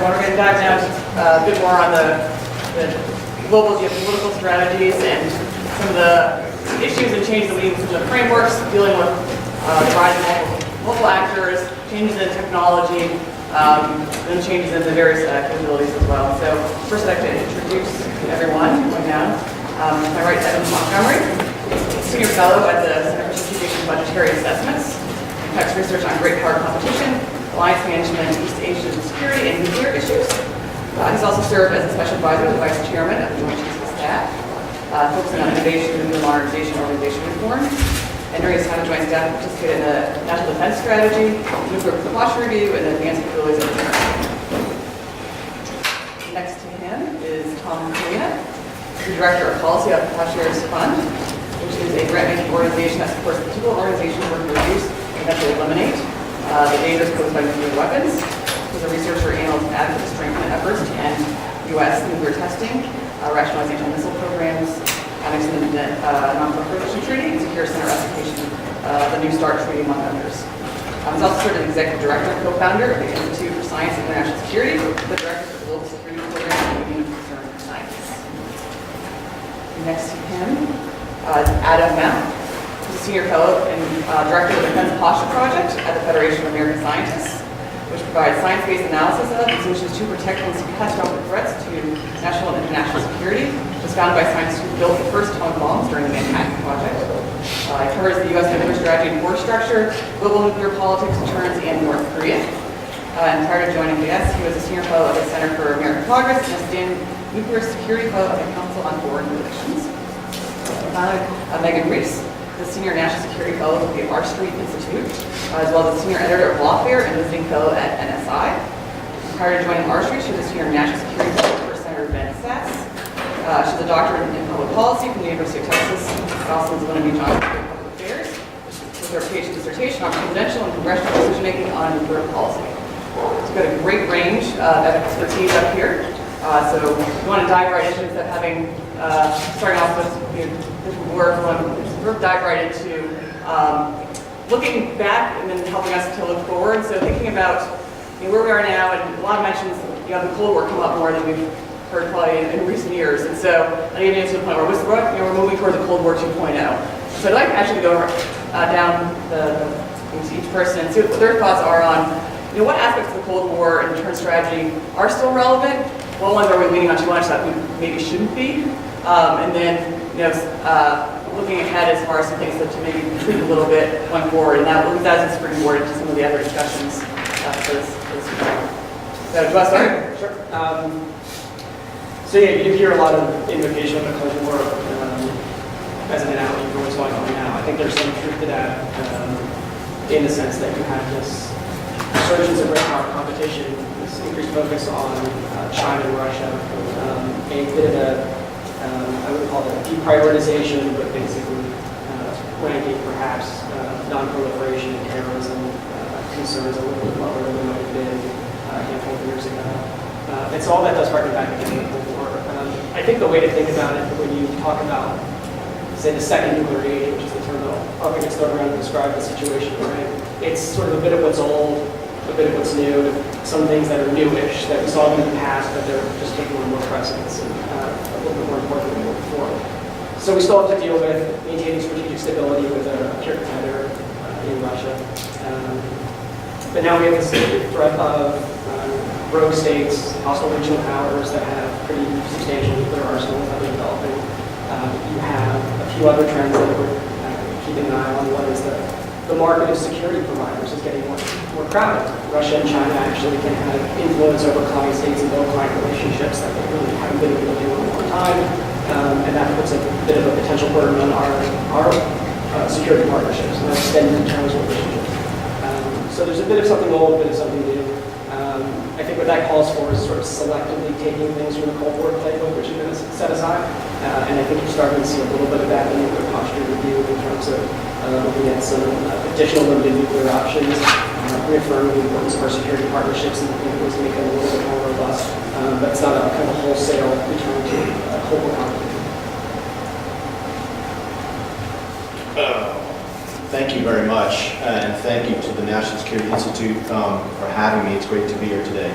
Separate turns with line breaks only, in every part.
everyone. We're going to dive down a bit more on the global geopolitical strategies and some of the issues and changes that we need in the frameworks, dealing with the rise of local actors, changes in technology, and changes in the various capabilities as well. So first I'd like to introduce everyone going down. To my right is Evan Montgomery, Senior Fellow at the Center for Strategic and Budgetary Assessments, conducts research on Great Power Competition, alliance management, East Asian security, and nuclear issues. He's also served as a special advisor to the vice chairman of the Joint Chiefs of Staff, focusing on innovation, nuclear modernization, organization reform. And during his time at Joint Staff, participated in the National Defense Strategy, nuclear posture review, and the advanced capabilities of the American. Next to him is Tom Kalina, the Director of Policy of the Possure's Fund, which is a grant-making organization that supports particular organizations working to reduce and eventually eliminate the dangers posed by nuclear weapons. He's a researcher, analyst, and advocate to strengthen efforts to end U.S. nuclear testing, rationalization of missile programs, annexing the Non-Proliferation Treaty, and secure center ratification of the New START Treaty, among others. He's also served as executive director and co-founder of the Institute for Science and International Security, the director for the Global Security Program and the Union of Concern for Science. Next to him is Adam Mount. He's a senior fellow and director of the Defense Posture Project at the Federation of American Scientists, which provides science-based analysis of and solutions to protect against catastrophic threats to national and international security. It was founded by scientists who built the first atomic bombs during the Manhattan Project. It covers the U.S. nuclear strategy and force structure, global nuclear politics, deterrence, and North Korea. And prior to joining BS, he was a senior fellow of the Center for American Progress and a standing nuclear security fellow of the Council on Foreign Relations. Megan Reese, the Senior National Security Fellow at the R Street Institute, as well as the Senior Editor of Lawfare and Visiting Fellow at NSI. Prior to joining R Street, she was a Senior National Security Fellow for Senator Ben Sasse. She's a doctorate in public policy from the University of Texas, Austin's Lyndon B. Johnson School of Public Affairs, with her PhD dissertation on presidential and congressional decision-making on nuclear policy. She's got a great range of expertise up here. So we want to dive right into it instead of having, starting off with different work, we want to dive right into looking back and then helping us to look forward. So thinking about where we are now, and a lot of mentions, the Cold War come up more than we've heard probably in recent years. And so I need to get to the point where we're moving towards the Cold War 2.0. So I'd like to actually go down to each person and see what their thoughts are on what aspects of the Cold War and deterrence strategy are still relevant. What ones are we leaning on too much that we maybe shouldn't be? And then, looking ahead as far as some things to maybe tweak a little bit going forward, and that is a springboard into some of the other discussions for this week. So, do you want to start?
Sure. So yeah, you hear a lot of invocation of the Cold War as an analogy for what's going on now. I think there's some truth to that in the sense that you have this resurgence of great power competition, this increased focus on China and Russia, a bit of a, I would call it a deprioritization, but basically ranking perhaps non-proliferation and terrorism concerns a little bit lower than they might have been a handful of years ago. And so all that does harken back again to the Cold War. I think the way to think about it when you talk about, say, the second nuclear age, which is the term that often gets thrown around to describe the situation, right? It's sort of a bit of what's old, a bit of what's new, some things that are newish that we saw in the past, but they're just taking on more precedence and a little bit more important than they were before. So we still have to deal with maintaining strategic stability with a pure competitor in Russia. But now we have this threat of rogue states, hostile regional powers that have pretty substantial nuclear arsenals that are developing. You have a few other trends that we're keeping an eye on. One is the market of security providers is getting more crowded. Russia and China actually can have influence over client states and build client relationships that they really haven't been able to do in a long time. And that puts a bit of a potential burden on our security partnerships and extended terms relationships. So there's a bit of something old, a bit of something new. I think what that calls for is sort of selectively taking things from the Cold War playbook, which has been set aside. And I think you're starting to see a little bit of that in the nuclear posture review in terms of looking at some additional limited nuclear options, reaffirming the importance of our security partnerships and looking at ways to make them a little bit more robust. But it's not a kind of wholesale return to Cold War conflict.
Thank you very much, and thank you to the National Security Institute for having me. It's great to be here today.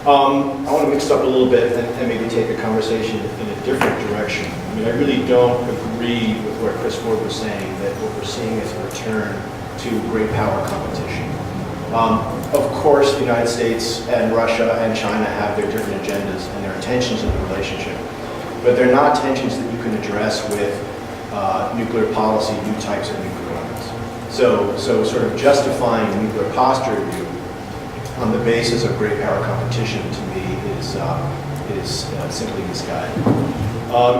I want to mix it up a little bit and maybe take the conversation in a different direction. I mean, I really don't agree with what Chris Ford was saying, that what we're seeing is a return to great power competition. Of course, the United States and Russia and China have their different agendas and there are tensions in the relationship, but they're not tensions that you can address with nuclear policy, new types of nuclear weapons. So sort of justifying the nuclear posture review on the basis of great power competition, to me, is simply misguided.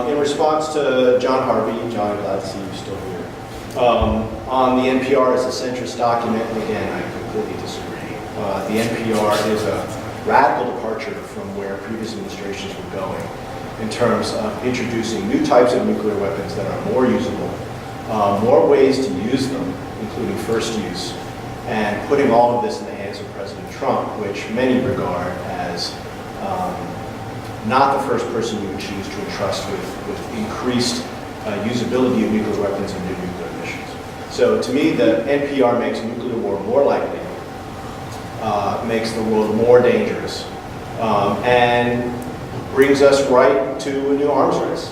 In response to John Harvey, John, glad to see you still here, on the NPR as a centrist document, and again, I completely disagree. The NPR is a radical departure from where previous administrations were going in terms of introducing new types of nuclear weapons that are more usable, more ways to use them, including first use, and putting all of this in the hands of President Trump, which many regard as not the first person you would choose to entrust with increased usability of nuclear weapons and new nuclear missions. So to me, the NPR makes nuclear war more likely, makes the world more dangerous, and brings us right to a new arms race,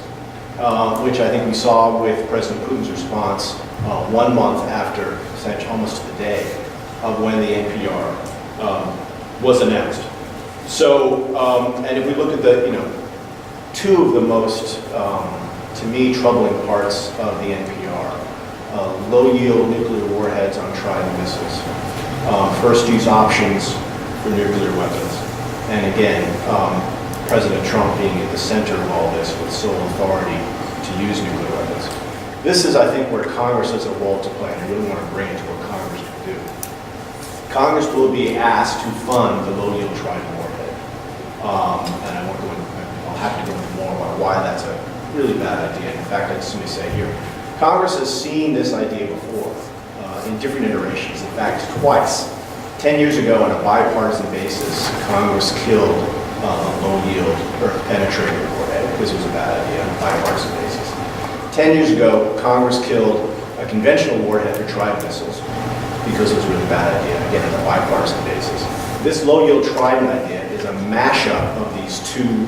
which I think we saw with President Putin's response 1 month after, essentially almost to the day, of when the NPR was announced. So, and if we look at the, two of the most, to me, troubling parts of the NPR, low-yield nuclear warheads on Trident missiles, first-use options for nuclear weapons, and again, President Trump being at the center of all this with sole authority to use nuclear weapons. This is, I think, where Congress has a role to play, and I really want to bring it to what Congress can do. Congress will be asked to fund the low-yield Trident warhead, and I won't go into, I'll have to go into more about why that's a really bad idea. In fact, I just want to say here, Congress has seen this idea before in different iterations. In fact, twice. 10 years ago, on a bipartisan basis, Congress killed low-yield earth-penetrating warhead because it was a bad idea on a bipartisan basis. 10 years ago, Congress killed a conventional warhead for Trident missiles because it was a really bad idea, again, on a bipartisan basis. This low-yield Trident idea is a mashup of these two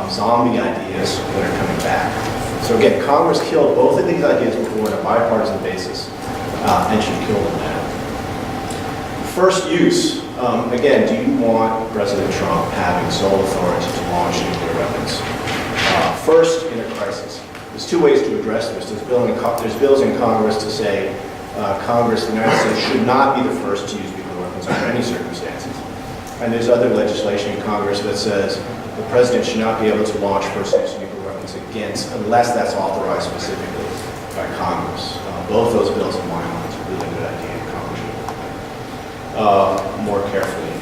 zombie ideas that are coming back. So again, Congress killed both of these ideas before on a bipartisan basis and should kill them now. First use, again, do you want President Trump having sole authority to launch nuclear weapons? First, in a crisis. There's two ways to address this. There's bills in Congress to say Congress, the United States, should not be the first to use nuclear weapons under any circumstances. And there's other legislation in Congress that says the president should not be able to launch first-use nuclear weapons unless that's authorized specifically by Congress. Both those bills, in my mind, are a really good idea. More carefully.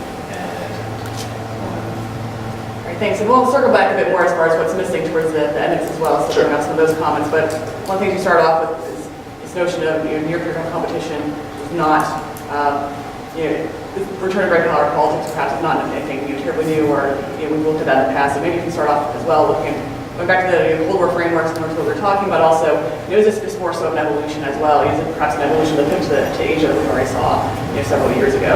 All right, thanks. And we'll circle back a bit more as far as what's missing towards the edits as well, so
Sure.
bring up some of those comments. But one thing to start off with is this notion of nuclear competition is not, the return of great power politics perhaps is not anything terribly new, or we've looked at that in the past. So maybe you can start off as well looking going back to the Cold War frameworks and what we were talking about. Also, is this more so an evolution as well? Is it perhaps an evolution that took to Asia that we already saw several years ago?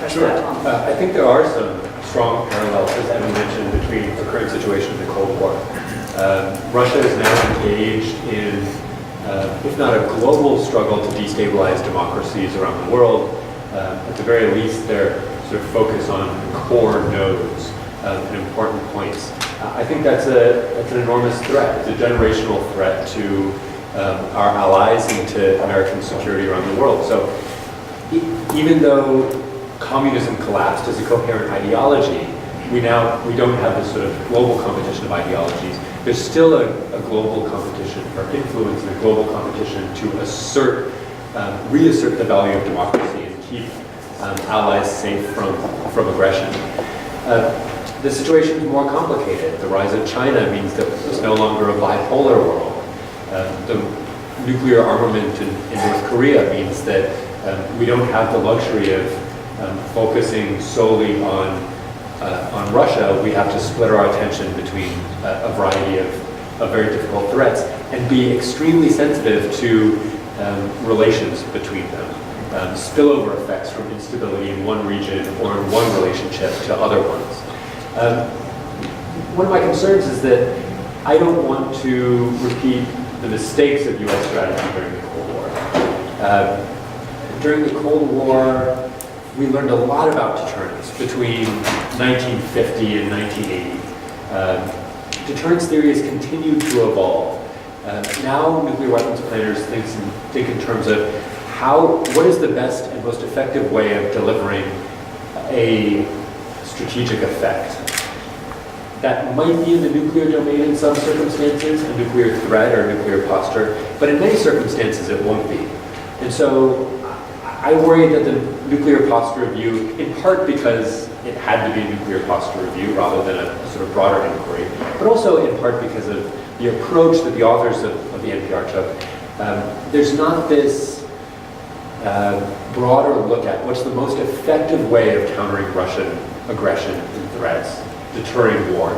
Sure. I think there are some strong parallels, as Evan mentioned, between the current situation and the Cold War. Russia is now engaged in, if not a global struggle to destabilize democracies around the world, at the very least, they're sort of focused on core nodes and important points. I think that's an enormous threat. It's a generational threat to our allies and to American security around the world. So even though communism collapsed as a coherent ideology, we don't have this sort of global competition of ideologies. There's still a global competition for influence and a global competition to reassert the value of democracy and keep allies safe from aggression. The situation is more complicated. The rise of China means that it's no longer a bipolar world. The nuclear armament in North Korea means that we don't have the luxury of focusing solely on Russia. We have to split our attention between a variety of very difficult threats and be extremely sensitive to relations between them. spillover effects from instability in one region or in one relationship to other ones. One of my concerns is that I don't want to repeat the mistakes of U.S. strategy during the Cold War. During the Cold War, we learned a lot about deterrence between 1950 and 1980. Deterrence theory has continued to evolve. Now nuclear weapons planners think in terms of what is the best and most effective way of delivering a strategic effect. That might be in the nuclear domain in some circumstances, a nuclear threat or a nuclear posture, but in many circumstances it won't be. And so I worry that the nuclear posture review, in part because it had to be a nuclear posture review rather than a sort of broader inquiry, but also in part because of the approach that the authors of the NPR took. There's not this broader look at what's the most effective way of countering Russian aggression and threats, deterring war.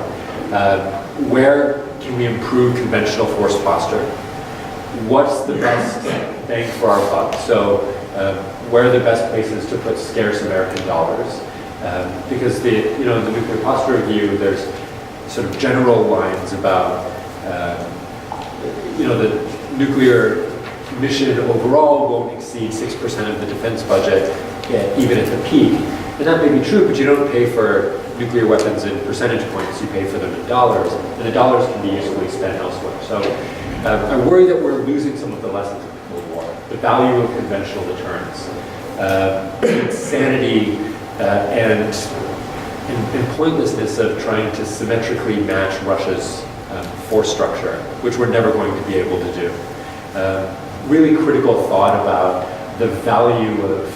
Where can we improve conventional force posture? What's the best bang for our buck? So where are the best places to put scarce American dollars? Because the nuclear posture review, there's sort of general lines about the nuclear mission overall won't exceed 6% of the defense budget, even at the peak. And that may be true, but you don't pay for nuclear weapons in percentage points, you pay for them in dollars, and the dollars can be usefully spent elsewhere. So I worry that we're losing some of the lessons of the Cold War, the value of conventional deterrence, insanity and pointlessness of trying to symmetrically match Russia's force structure, which we're never going to be able to do. Really critical thought about the value of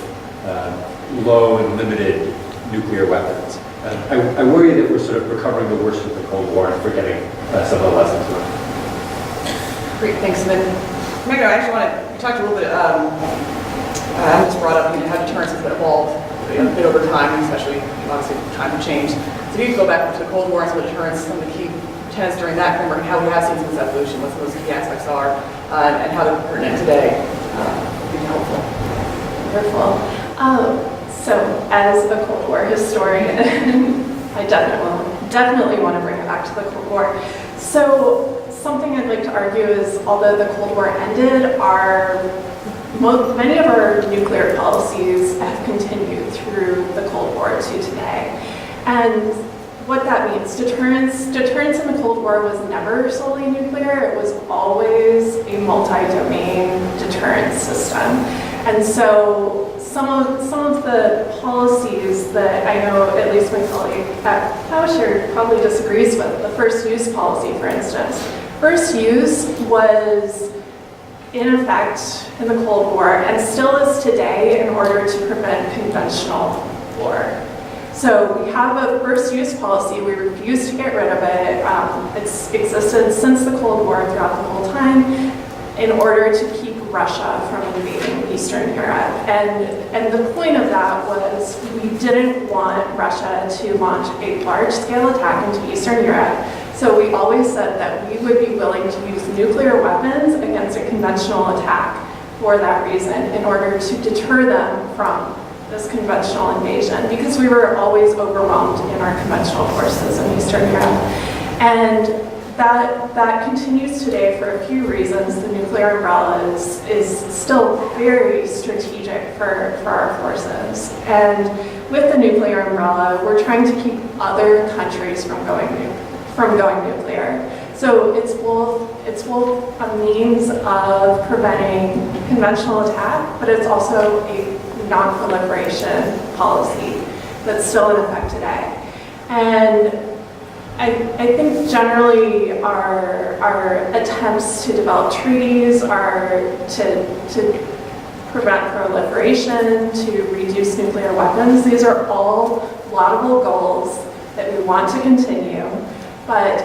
low and limited nuclear weapons. I worry that we're sort of recovering the worst of the Cold War and forgetting some of the lessons learned.
Great, thanks. And then, Megan, I actually want to talk a little bit, I just brought up how deterrence has evolved a bit over time, especially obviously time of change. So if you could go back to the Cold War and some of the deterrence, some of the key tenets during that framework, and how we have seen some of this evolution, what some of those key aspects are, and how they're pertinent today, would be helpful.
Wonderful. So as a Cold War historian, I definitely want to bring it back to the Cold War. So something I'd like to argue is, although the Cold War ended, many of our nuclear policies have continued through the Cold War to today. And what that means, deterrence in the Cold War was never solely nuclear. It was always a multi-domain deterrence system. And so some of the policies that I know at least my colleague at Plowshare probably disagrees with, the first use policy, for instance. First use was in effect in the Cold War and still is today in order to prevent conventional war. So we have a first use policy. We refuse to get rid of it. It's existed since the Cold War throughout the whole time in order to keep Russia from invading Eastern Europe. And the point of that was we didn't want Russia to launch a large-scale attack into Eastern Europe. So we always said that we would be willing to use nuclear weapons against a conventional attack for that reason, in order to deter them from this conventional invasion, because we were always overwhelmed in our conventional forces in Eastern Europe. And that continues today for a few reasons. The nuclear umbrella is still very strategic for our forces. And with the nuclear umbrella, we're trying to keep other countries from going nuclear. So it's both a means of preventing conventional attack, but it's also a non-proliferation policy that's still in effect today. And I think generally our attempts to develop treaties are to prevent proliferation, to reduce nuclear weapons. These are all laudable goals that we want to continue, but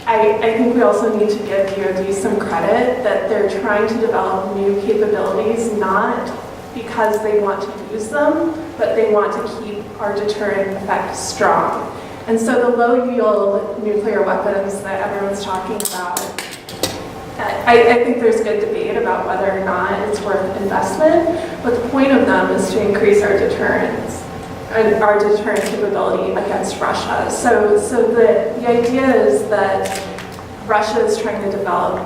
I think we also need to give DoD some credit that they're trying to develop new capabilities, not because they want to use them, but they want to keep our deterrent effect strong. And so the low-yield nuclear weapons that everyone's talking about, I think there's good debate about whether or not it's worth investment, but the point of them is to increase our deterrence and our deterrence capability against Russia. So the idea is that Russia is trying to develop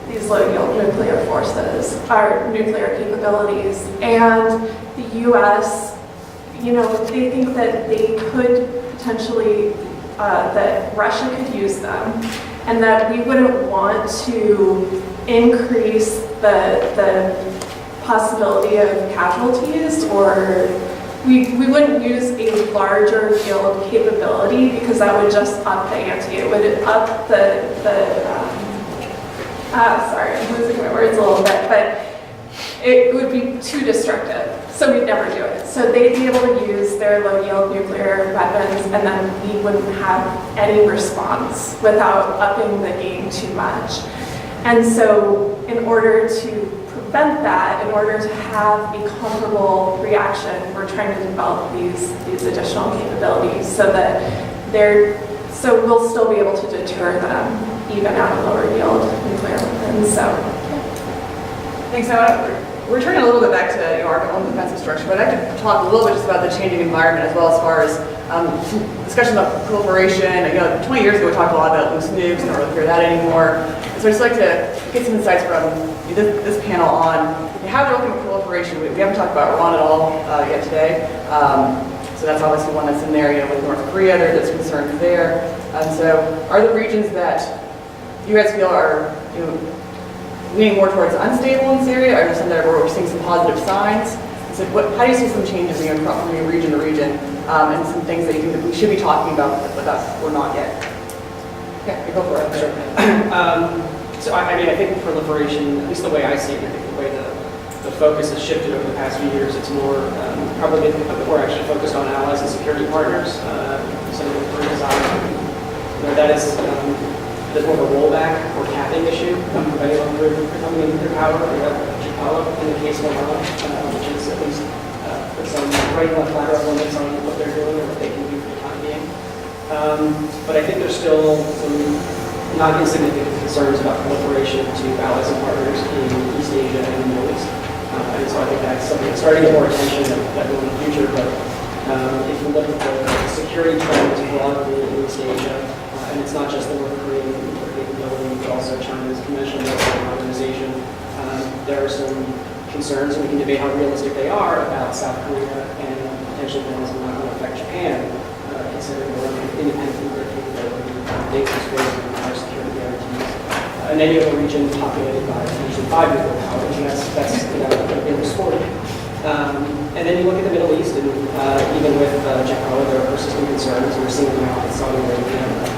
these low-yield nuclear forces, our nuclear capabilities, and the U.S., they think that they could potentially, that Russia could use them, and that we wouldn't want to increase the possibility of casualties, or we wouldn't use a larger yield capability because that would just up the ante. It would up sorry, I'm losing my words a little bit, but it would be too destructive, so we'd never do it. So they'd be able to use their low-yield nuclear weapons, and then we wouldn't have any response without upping the game too much. And so in order to prevent that, in order to have a comparable reaction, we're trying to develop these additional capabilities so that so we'll still be able to deter them even at a lower yield nuclear weapons. So
Thanks. Now, returning a little bit back to our own defensive structure, but I'd like to talk a little bit just about the changing environment as far as some discussion about proliferation. 20 years ago we talked a lot about loose nukes, and I don't really hear that anymore. So I'd just like to get some insights from this panel on how they're looking at proliferation. We haven't talked about Iran at all yet today. So that's obviously one that's in there, with North Korea, there's concerns there. So are there regions that you guys feel are, leaning more towards unstable in this area? Are there some that where we're seeing some positive signs? So how do you see some changes from region to region, and some things that you think that we should be talking about but that we're not yet? Yeah, you go for it.
Sure. So I think proliferation, at least the way I see it, I think the way the focus has shifted over the past few years, it's more probably we're actually focused on allies and security partners. So that is there's more of a rollback or capping issue of anyone coming into their power, or in the case of Iran, which is at least put some right and left lateral limits on what they're doing or what they can do for the time being. But I think there's still some not insignificant concerns about proliferation to allies and partners in East Asia and the Middle East. And so I think that's something that's starting to get more attention than in the future. But if you look at the security trends broadly in East Asia, and it's not just the North Korean nuclear capability, but also China's conventional military modernization, there are some concerns, and we can debate how realistic they are, about South Korea and potentially when it's not going to affect Japan, considering their own independent nuclear capability, dangerous ways of our security guarantees. And then you have a region populated by potentially 5 nuclear powers, and that's a big story. And then you look at the Middle East, and even with Japan, there are persistent concerns. We're seeing them out in Saudi Arabia.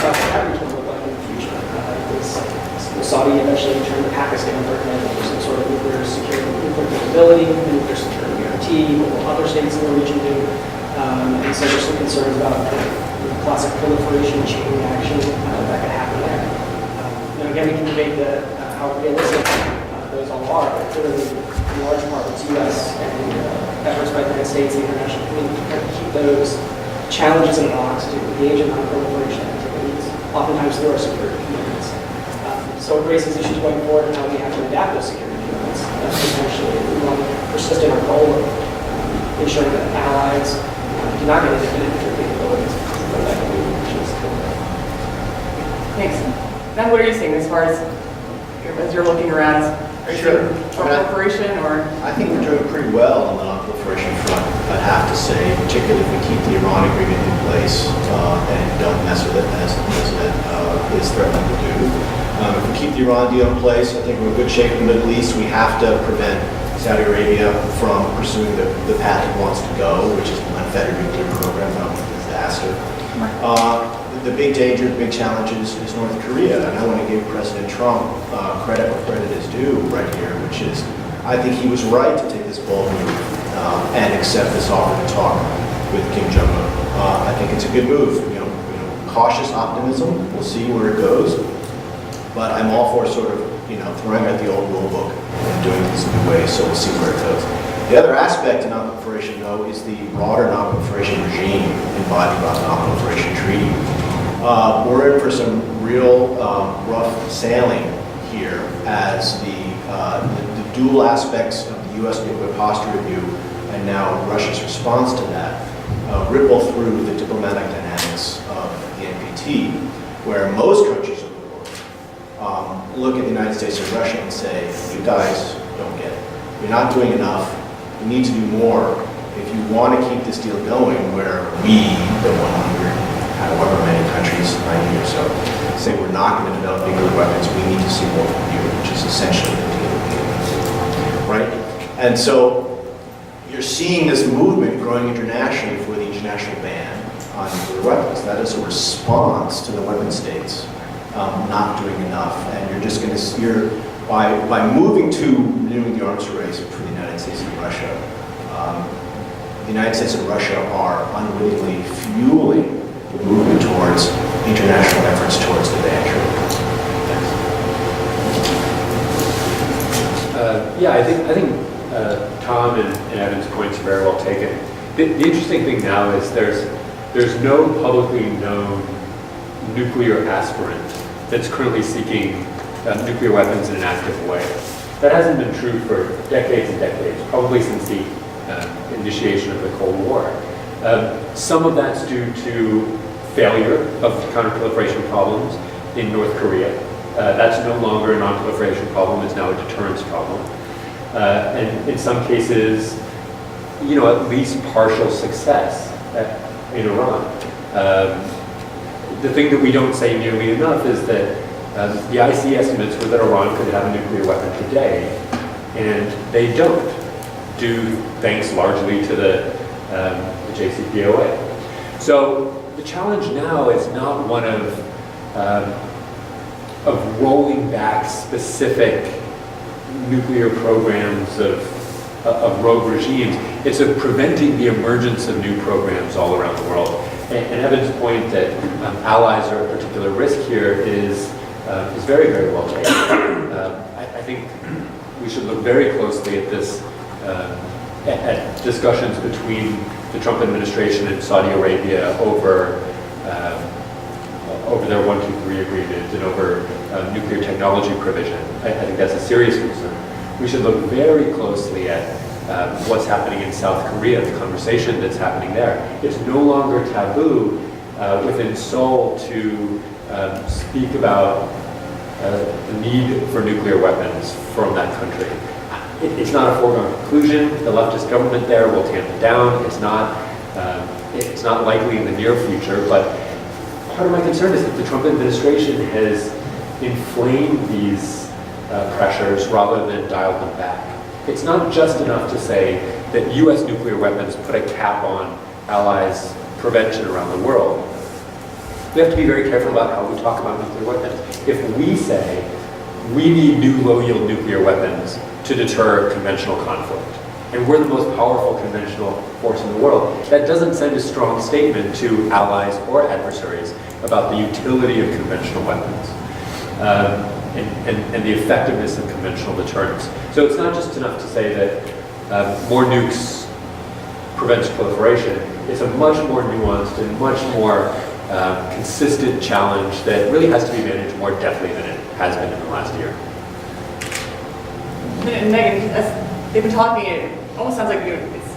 About what that region will look like in the future. Will Saudi eventually turn to Pakistan for some sort of nuclear security, nuclear capability, nuclear security guarantee? What will other states in the region do? And so there's some concerns about classic proliferation, chain reaction that could happen there. Again, we can debate how realistic those all are, but clearly, in large part, it's U.S. and efforts by the United States and the international community to keep those challenges in a box to engage in non-proliferation activities, oftentimes through our security commitments. So it raises issues going forward and how we have to adapt those security commitments. Potentially, we want to persist in our goal of ensuring that allies do not get into nuclear capabilities.
Thanks. Ben, what are you seeing as far as you're looking around? Are you
Sure.
seeing proliferation, or?
I think we're doing pretty well on the non-proliferation front, I have to say, particularly if we keep the Iran agreement in place and don't mess with it as the president is threatening to do. If we keep the Iran deal in place, I think we're in good shape in the Middle East. We have to prevent Saudi Arabia from pursuing the path it wants to go, which is an unfettered nuclear program, not a disaster. The big danger, the big challenge is North Korea, and I want to give President Trump credit where credit is due right here, which is I think he was right to take this bold move and accept this offer to talk with Kim Jong-un. I think it's a good move. Cautious optimism. We'll see where it goes, but I'm all for sort of throwing out the old rule book and doing these new ways. So we'll see where it goes. The other aspect of non-proliferation non-proliferation, though, is the broader non-proliferation regime embodied by the Non-Proliferation Treaty. We're in for some real rough sailing here as the dual aspects of the U.S. nuclear posture review and now Russia's response to that ripple through the diplomatic dynamics of the NPT, where most countries of the world look at the United States and Russia and say, you guys don't get it. You're not doing enough. You need to do more if you want to keep this deal going where we, the 100, however many countries, 90 or so, say we're not going to develop nuclear weapons. We need to see more from you, which is essentially the deal, right? And so you're seeing this movement growing internationally for the international ban on nuclear weapons. That is a response to the weapon states not doing enough. And you're just going to, by moving to renewing the arms race between the United States and Russia, the United States and Russia are unwittingly fueling the movement towards international efforts towards the ban treaty.
Yeah, I think Tom and Evan's points are very well taken. The interesting thing now is there's no publicly known nuclear aspirant that's currently seeking nuclear weapons in an active way. That hasn't been true for decades and decades, probably since the initiation of the Cold War. Some of that's due to failure of counterproliferation problems in North Korea. That's no longer a non-proliferation problem, it's now a deterrence problem. And in some cases, at least partial success in Iran. The thing that we don't say nearly enough is that the IC estimates were that Iran could have a nuclear weapon today, and they don't, due thanks largely to the JCPOA. So the challenge now is not one of rolling back specific nuclear programs of rogue regimes. It's of preventing the emergence of new programs all around the world. And Evan's point that allies are a particular risk here is very, very well taken. I think we should look very closely at this, at discussions between the Trump administration and Saudi Arabia over their 123 agreement and over nuclear technology provision. I think that's a serious concern. We should look very closely at what's happening in South Korea, the conversation that's happening there. It's no longer taboo within Seoul to speak about the need for nuclear weapons from that country. It's not a foregone conclusion. The leftist government there will tamp it down. It's not likely in the near future, but part of my concern is that the Trump administration has inflamed these pressures rather than dialed them back. It's not just enough to say that U.S. nuclear weapons put a cap on allies' prevention around the world. We have to be very careful about how we talk about nuclear weapons. If we say we need new low-yield nuclear weapons to deter conventional conflict, and we're the most powerful conventional force in the world, that doesn't send a strong statement to allies or adversaries about the utility of conventional weapons and the effectiveness of conventional deterrence. So it's not just enough to say that more nukes prevents proliferation. It's a much more nuanced and much more consistent challenge that really has to be managed more deftly than it has been in the last year.
And Megan, as they've been talking, it almost sounds like it's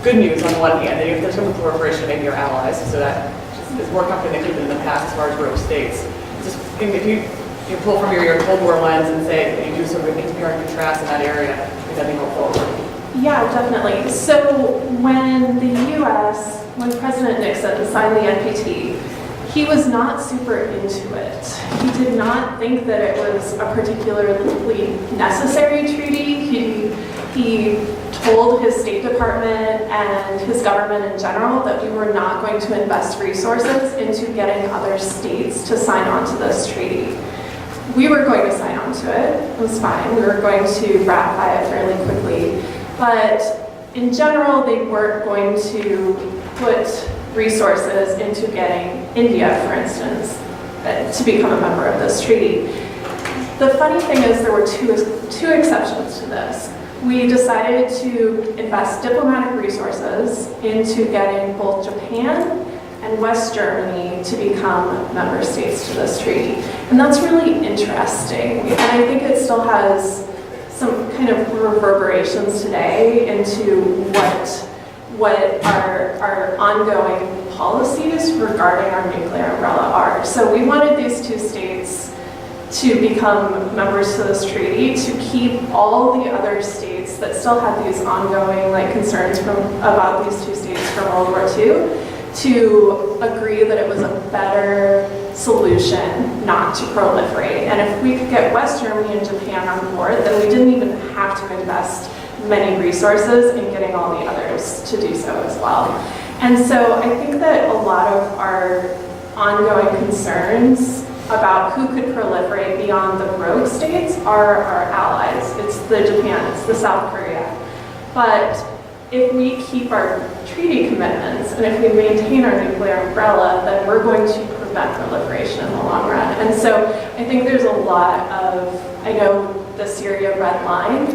good news on the one hand, that if there's some proliferation, maybe your allies, so that is more comfortable than it could have been in the past as far as rogue states. Just if you pull from your Cold War lens and say that you do sort of a compare and contrast in that area, is that being hopeful?
Yeah, definitely. So when when President Nixon signed the NPT, he was not super into it. He did not think that it was a particularly necessary treaty. He told his State Department and his government in general that we were not going to invest resources into getting other states to sign on to this treaty. We were going to sign on to it. It was fine. We were going to ratify it fairly quickly. But in general, they weren't going to put resources into getting India, for instance, to become a member of this treaty. The funny thing is there were two exceptions to this. we decided to invest diplomatic resources into getting both Japan and West Germany to become member states to this treaty. And that's really interesting. And I think it still has some kind of reverberations today into what our ongoing policies regarding our nuclear umbrella are. So we wanted these two states to become members to this treaty, to keep all the other states that still had these ongoing concerns about these two states from World War II, to agree that it was a better solution not to proliferate. And if we could get West Germany and Japan on board, then we didn't even have to invest many resources in getting all the others to do so as well. And so I think that a lot of our ongoing concerns about who could proliferate beyond the rogue states are our allies. It's the Japan, it's the South Korea. But if we keep our treaty commitments and if we maintain our nuclear umbrella, then we're going to prevent proliferation in the long run. And so I think there's a lot of, I know the Syria Red Line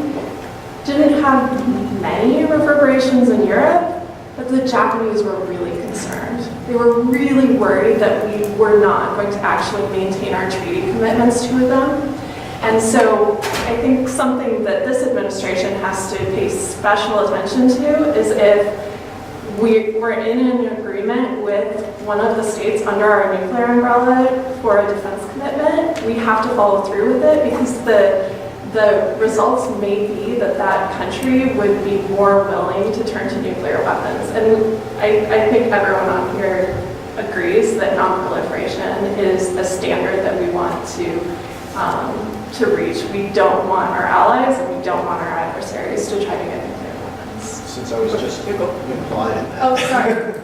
didn't have many reverberations in Europe, but the Japanese were really concerned. They were really worried that we were not going to actually maintain our treaty commitments to them. And so I think something that this administration has to pay special attention to is if we're in an agreement with one of the states under our nuclear umbrella for a defense commitment, we have to follow through with it, because the results may be that that country would be more willing to turn to nuclear weapons. And I think everyone on here agrees that non-proliferation is a standard that we want to reach. We don't want our allies and we don't want our adversaries to try to get nuclear weapons.
Since I was just implied in that.
Oh, sorry.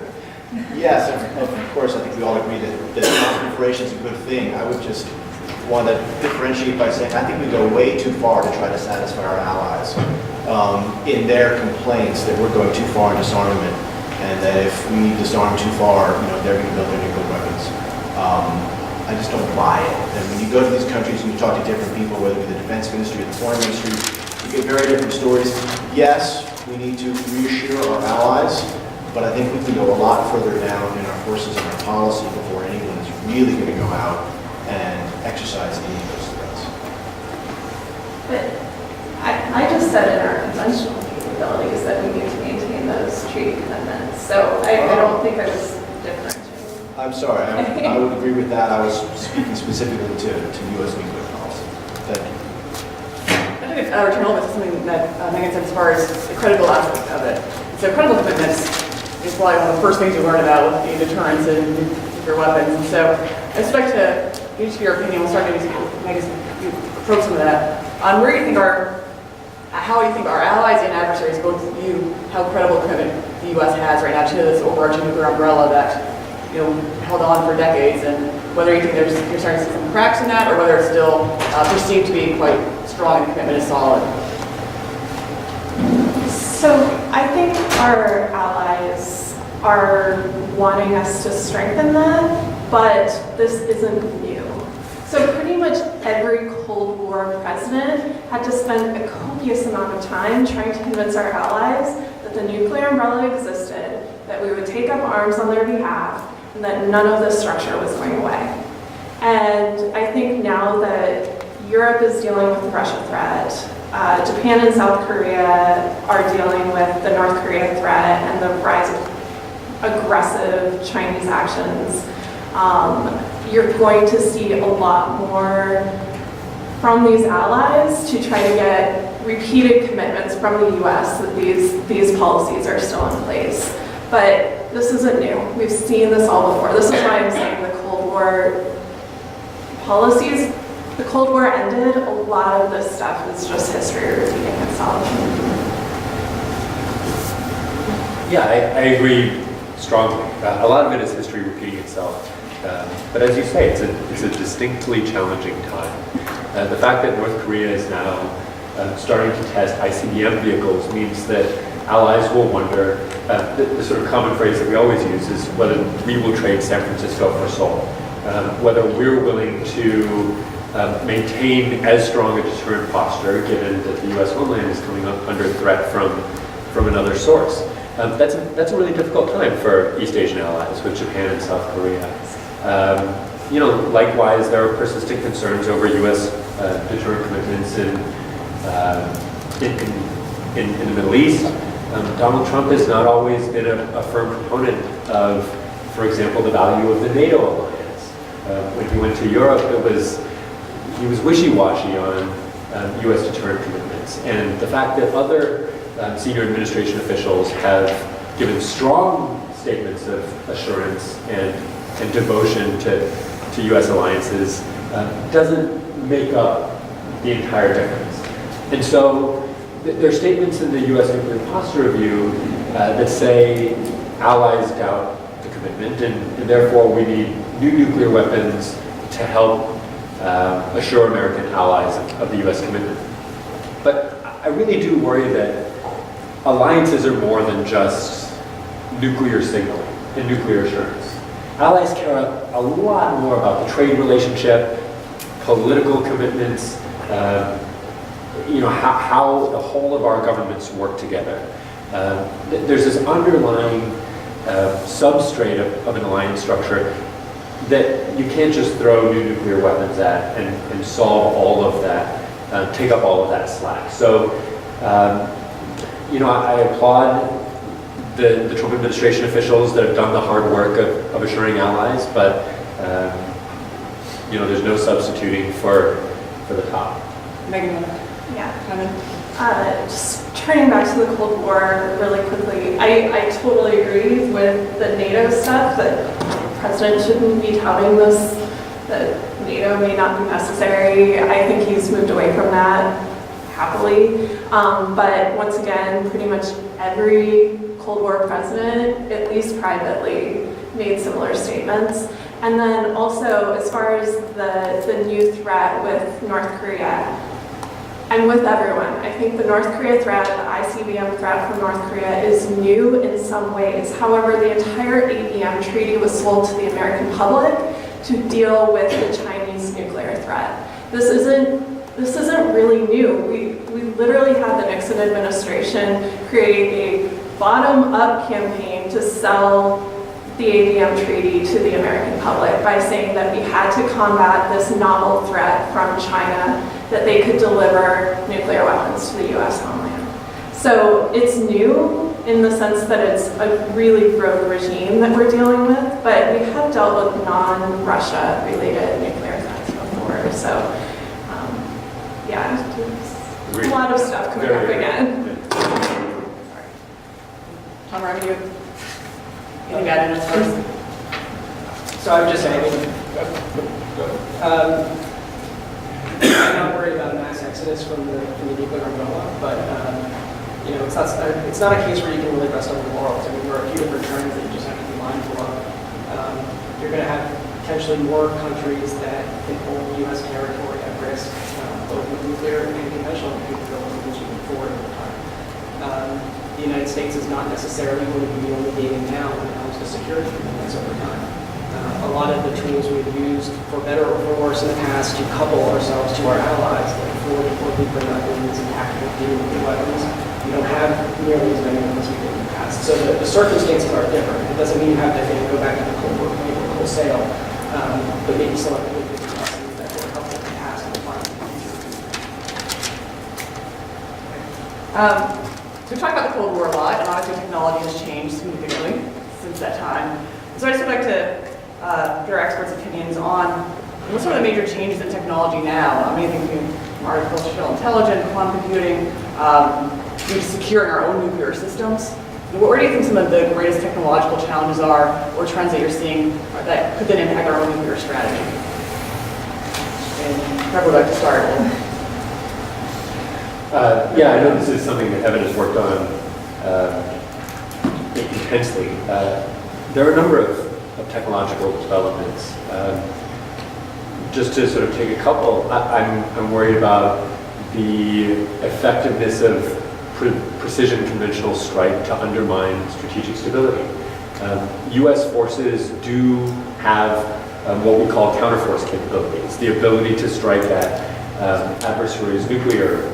Yes, of course, I think we all agree that non-proliferation is a good thing. I would just want to differentiate by saying I think we go way too far to try to satisfy our allies in their complaints that we're going too far in disarmament, and that if we disarm too far, they're going to build their nuclear weapons. I just don't buy it. And when you go to these countries and you talk to different people, whether it be the defense ministry or the foreign ministry, you get very different stories. Yes, we need to reassure our allies, but I think we can go a lot further down in our forces and our policy before anyone is really going to go out and exercise any of those threats.
But I just said in our conventional capabilities that we need to maintain those treaty commitments. So I don't think I was different.
I'm sorry, I would agree with that. I was speaking specifically to U.S. nuclear policy. Thank you.
I think it's return over to something that Megan said as far as the credible aspect of it. So credible commitments is probably one of the first things you learn about with the deterrence and nuclear weapons. And so I expect to each of your opinion, we'll start maybe you approach some of that. Where do you think how you think our allies and adversaries both view how credible commitment the U.S. has right now to this overarching nuclear umbrella that held on for decades, and whether you think you're starting to see some cracks in that, or whether it's still perceived to be quite strong and the commitment is solid?
So I think our allies are wanting us to strengthen that, but this isn't new. So pretty much every Cold War president had to spend a copious amount of time trying to convince our allies that the nuclear umbrella existed, that we would take up arms on their behalf, and that none of this structure was going away. And I think now that Europe is dealing with the Russia threat, Japan and South Korea are dealing with the North Korea threat and the rise of aggressive Chinese actions, you're going to see a lot more from these allies to try to get repeated commitments from the US that these policies are still in place. But this isn't new. We've seen this all before. This is why I'm saying the Cold War policies, the Cold War ended, a lot of this stuff is just history repeating itself.
Yeah, I agree strongly. A lot of it is history repeating itself. But as you say, it's a distinctly challenging time. The fact that North Korea is now starting to test ICBM vehicles means that allies will wonder, the sort of common phrase that we always use is whether we will trade San Francisco for Seoul. Whether we're willing to maintain as strong a deterrent posture, given that the U.S. homeland is coming up under threat from another source. That's a really difficult time for East Asian allies with Japan and South Korea. Likewise, there are persistent concerns over U.S. Deterrent commitments in the Middle East. Donald Trump has not always been a firm proponent of, for example, the value of the NATO alliance. When he went to Europe, he was wishy-washy on U.S. deterrent commitments. And the fact that other senior administration officials have given strong statements of assurance and devotion to U.S. alliances doesn't make up the entire difference. And so there are statements in the U.S. Nuclear Posture Review that say allies doubt the commitment, and therefore we need new nuclear weapons to help assure American allies of the U.S. commitment. But I really do worry that alliances are more than just nuclear signaling and nuclear assurance. Allies care a lot more about the trade relationship, political commitments, how the whole of our governments work together. There's this underlying substrate of an alliance structure that you can't just throw new nuclear weapons at and solve all of that, take up all of that slack. So, I applaud the Trump administration officials that have done the hard work of assuring allies, but there's no substituting for the top.
Megan,
Yeah.
comment?
Just turning back to the Cold War really quickly, I totally agree with the NATO stuff, that the president shouldn't be touting this, that NATO may not be necessary. I think he's moved away from that happily. But once again, pretty much every Cold War president, at least privately, made similar statements. And then also, as far as the new threat with North Korea, I'm with everyone. I think the North Korea threat, the ICBM threat from North Korea is new in some ways. However, the entire ABM treaty was sold to the American public to deal with the Chinese nuclear threat. This isn't really new. We literally had the Nixon administration create a bottom-up campaign to sell the ABM treaty to the American public by saying that we had to combat this novel threat from China, that they could deliver nuclear weapons to the U.S. homeland. So it's new in the sense that it's a really rogue regime that we're dealing with, but we have dealt with non-Russia related nuclear threats before. So there's a lot of stuff coming up again.
Tom, are you? Anything to add in as far as?
So I would just say, I'm not worried about a mass exodus from the nuclear umbrella, but it's not a case where you can really rest on the laurels. I mean, there are a few different trends that you just have to be mindful of. You're going to have potentially more countries that can hold U.S. territory at risk, both with nuclear and conventional capabilities as you move forward over time. The United States is not necessarily going to be the only game now when it comes to security commitments over time. A lot of the tools we've used, for better or for worse in the past, to couple ourselves to our allies, like forward nuclear weapons and tactical nuclear weapons, we don't have nearly as many of them as we did in the past. So the circumstances are different. It doesn't mean you have to go back to the Cold War playbook wholesale, but maybe selectively pick the lessons that were helpful in the past and apply in the future.
So we talked about the Cold War a lot, and obviously technology has changed significantly since that time. So I just would like to get our experts' opinions on what's some of the major changes in technology now. I mean, anything from artificial intelligence, quantum computing, securing our own nuclear systems. Where do you think some of the greatest technological challenges are, or trends that you're seeing that could then impact our own nuclear strategy? And Trevor would like to start.
I know this is something that Evan has worked on intensely. There are a number of technological developments. Just to sort of take a couple, I'm worried about the effectiveness of precision conventional strike to undermine strategic stability. U.S. forces do have what we call counterforce capabilities, the ability to strike at adversaries' nuclear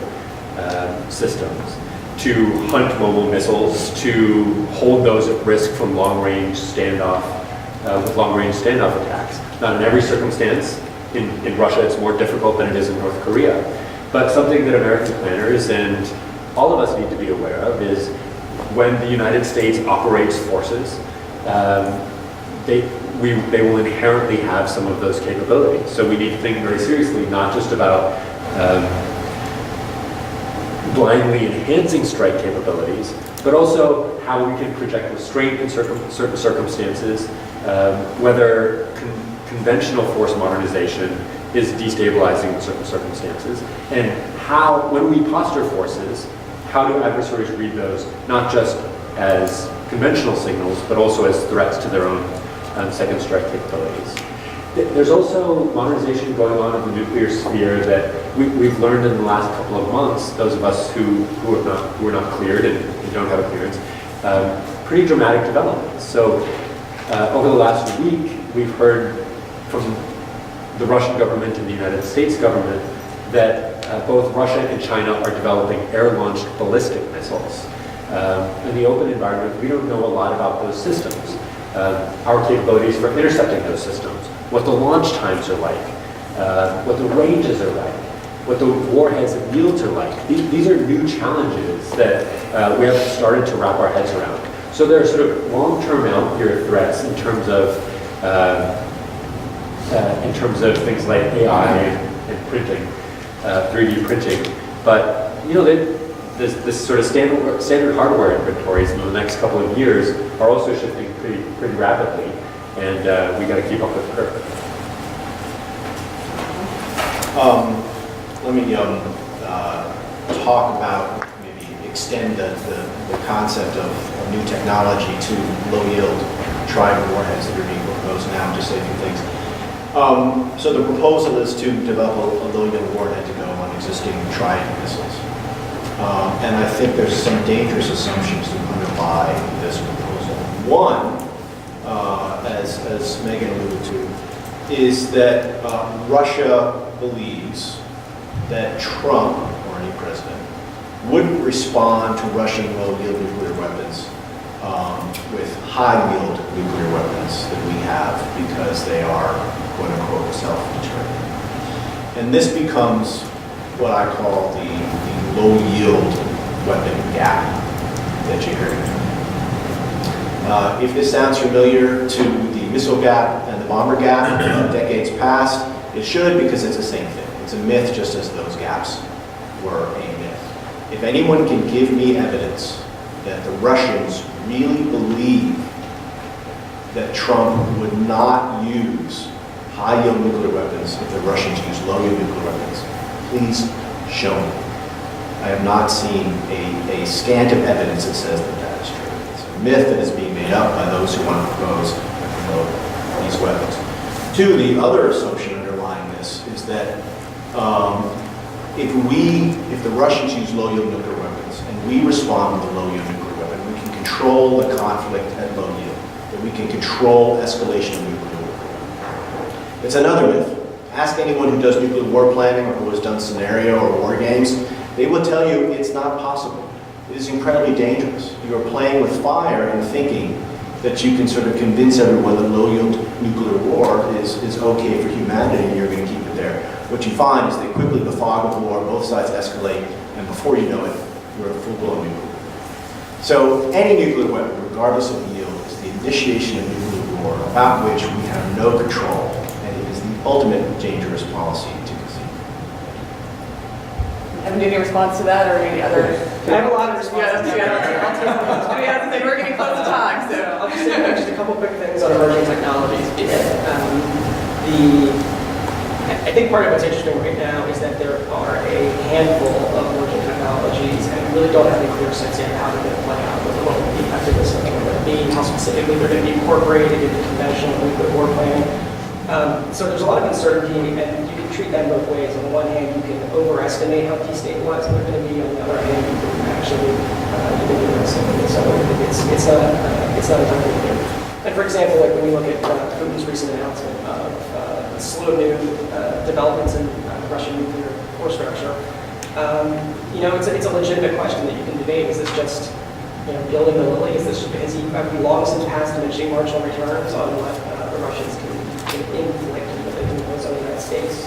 systems, to hunt mobile missiles, to hold those at risk from long-range standoff, with long-range standoff attacks. Not in every circumstance. In Russia, it's more difficult than it is in North Korea. But something that American planners and all of us need to be aware of is when the United States operates forces, they will inherently have some of those capabilities. So we need to think very seriously, not just about blindly enhancing strike capabilities, but also how we can project restraint in certain circumstances, whether conventional force modernization is destabilizing in certain circumstances, and how, when we posture forces, how do adversaries read those, not just as conventional signals, but also as threats to their own second strike capabilities. There's also modernization going on in the nuclear sphere that we've learned in the last couple of months, those of us who are not cleared and don't have a clearance, pretty dramatic developments. So over the last week, we've heard from the Russian government and the United States government that both Russia and China are developing air-launched ballistic missiles. In the open environment, we don't know a lot about those systems. Our capabilities for intercepting those systems, what the launch times are like, what the ranges are like, what the warheads and yields are like. These are new challenges that we have started to wrap our heads around. So there are sort of long-term out-here threats in terms of things like AI and printing, 3D printing. But you know, this sort of standard hardware inventories in the next couple of years are also shifting pretty rapidly, and we got to keep up with the curve.
Let me talk about, maybe extend the concept of new technology to low-yield Trident warheads that are being proposed now, just say a few things. So the proposal is to develop a low-yield warhead to go on existing Trident missiles. And I think there's some dangerous assumptions to underlie this proposal. One, as Megan alluded to, is that Russia believes that Trump, or any president, wouldn't respond to Russian low-yield nuclear weapons with high-yield nuclear weapons that we have because they are, quote-unquote, self-determined. And this becomes what I call the low-yield weapon gap that you heard. If this sounds familiar to the missile gap and the bomber gap of decades past, it should, because it's the same thing. It's a myth just as those gaps were a myth. If anyone can give me evidence that the Russians really believe that Trump would not use high-yield nuclear weapons if the Russians use low-yield nuclear weapons, please show me. I have not seen a scant of evidence that says that that is true. It's a myth that is being made up by those who want to propose and promote these weapons. Two, the other assumption underlying this is that if the Russians use low-yield nuclear weapons and we respond with a low-yield nuclear weapon, we can control the conflict at low yield, that we can control escalation of nuclear warfare. It's another myth. Ask anyone who does nuclear war planning or who has done scenario or war games, they will tell you it's not possible. It is incredibly dangerous. You are playing with fire and thinking that you can sort of convince everyone that low-yield nuclear war is okay for humanity and you're going to keep it there. What you find is they quickly befog the war, both sides escalate, and before you know it, you're a full-blown nuclear war. So any nuclear weapon, regardless of yield, is the initiation of nuclear war about which we have no control, and it is the ultimate dangerous policy to conceive.
Have any response to that or any other?
I have a lot of responses.
We're getting close to time, so.
I'll just say just a couple quick things on emerging technologies. I think part of what's interesting right now is that there are a handful of emerging technologies, and we really don't have any clear sense yet how they're going to play out, what the effectiveness of them are going to be, how specifically they're going to be incorporated into conventional nuclear war planning. So there's a lot of uncertainty, and you can treat that both ways. On the one hand, you can overestimate how destabilizing they're going to be. On the other hand, you can actually underestimate it. So it's not entirely clear. And for example, like when you look at Putin's recent announcement of a slew of new developments in Russian nuclear force structure, it's a legitimate question that you can debate. Is this just building the lily? Is this because have we long since passed diminishing marginal returns on what the Russians can inflict and what they can impose on the United States?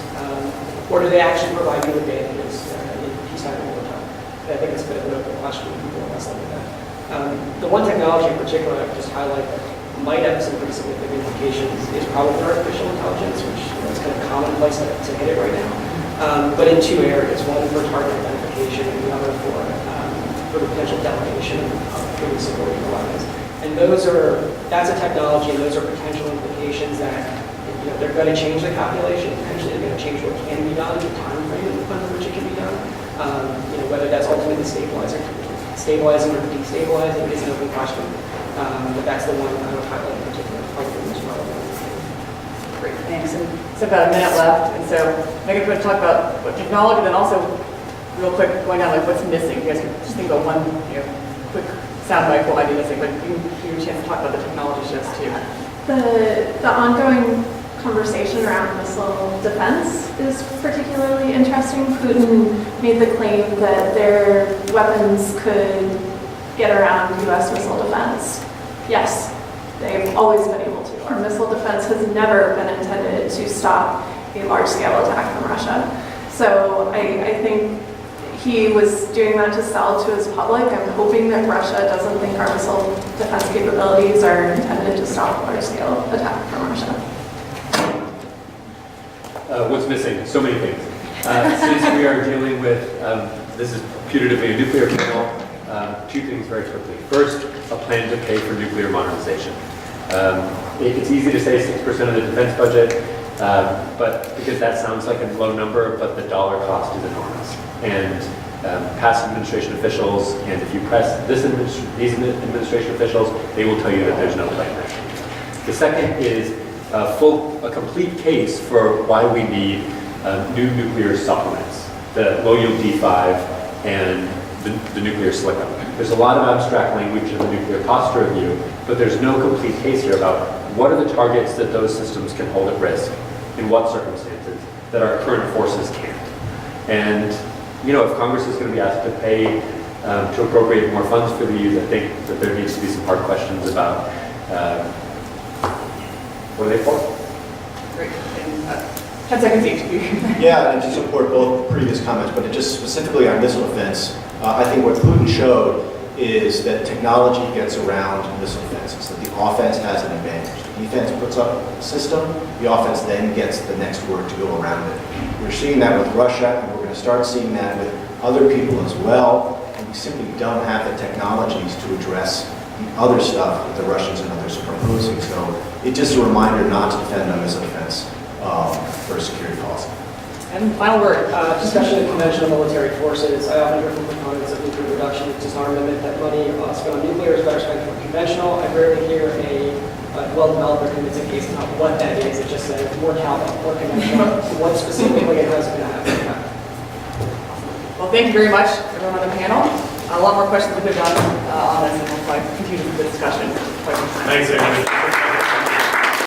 Or do they actually provide new advantages in peacetime and wartime? I think it's a bit of an open question. People are wrestling with that. The one technology in particular I would just highlight that might have some pretty significant implications is probably artificial intelligence, which is kind of commonplace to hit it right now. But in two areas, one for target identification and the other for the potential delegation of human supporting weapons. And that's a technology, and those are potential implications that they're going to change the calculation. Potentially, they're going to change what can be done, the time frame under which it can be done. Whether that's ultimately stabilizing or destabilizing is an open question. But that's the one I would highlight in particular, probably the most relevant.
Great, thanks. And it's about a minute left, and so Megan's going to talk about what technology, then also real quick going down like what's missing. You guys can just think about one quick soundbite what might be missing, but you give you a chance to talk about the technology shifts too.
The ongoing conversation around missile defense is particularly interesting. Putin made the claim that their weapons could get around U.S. missile defense. Yes, they've always been able to. Our missile defense has never been intended to stop a large-scale attack from Russia. So I think he was doing that to sell to his public. I'm hoping that Russia doesn't think our missile defense capabilities are intended to stop a large-scale attack from Russia.
What's missing? So many things. Since we are dealing with, this is putatively a nuclear panel, two things very quickly. First, a plan to pay for nuclear modernization. It's easy to say 6% of the defense budget, but because that sounds like a low number, but the dollar cost is enormous. And past administration officials, and if you press these administration officials, they will tell you that there's no plan there. The second is a complete case for why we need new nuclear supplements, the low-yield D5 and the nuclear silicon. There's a lot of abstract language in the nuclear posture review, but there's no complete case here about what are the targets that those systems can hold at risk, in what circumstances, that our current forces can't. And if Congress is going to be asked to pay to appropriate more funds for these, I think that there needs to be some hard questions about what are they for?
Great. And, 10 seconds each.
Yeah, and to support both previous comments, but just specifically on missile defense, I think what Putin showed is that technology gets around missile defenses, that the offense has an advantage. The defense puts up a system, the offense then gets the next word to go around it. We're seeing that with Russia, and we're going to start seeing that with other people as well, and we simply don't have the technologies to address the other stuff that the Russians and others are proposing. So it's just a reminder not to defend on missile defense for a security policy.
And final word, discussion of conventional military forces. I often hear from proponents of nuclear reduction, disarmament, that money spent on nuclear is better spent on conventional. I rarely hear a well-developed or convincing case about what that is. It just says more Calvin, more conventional. What specifically and how is it going to happen?
Well, thank you very much, everyone on the panel. A lot more questions we could have done on this, and we'll probably continue the discussion.
Thanks, everybody.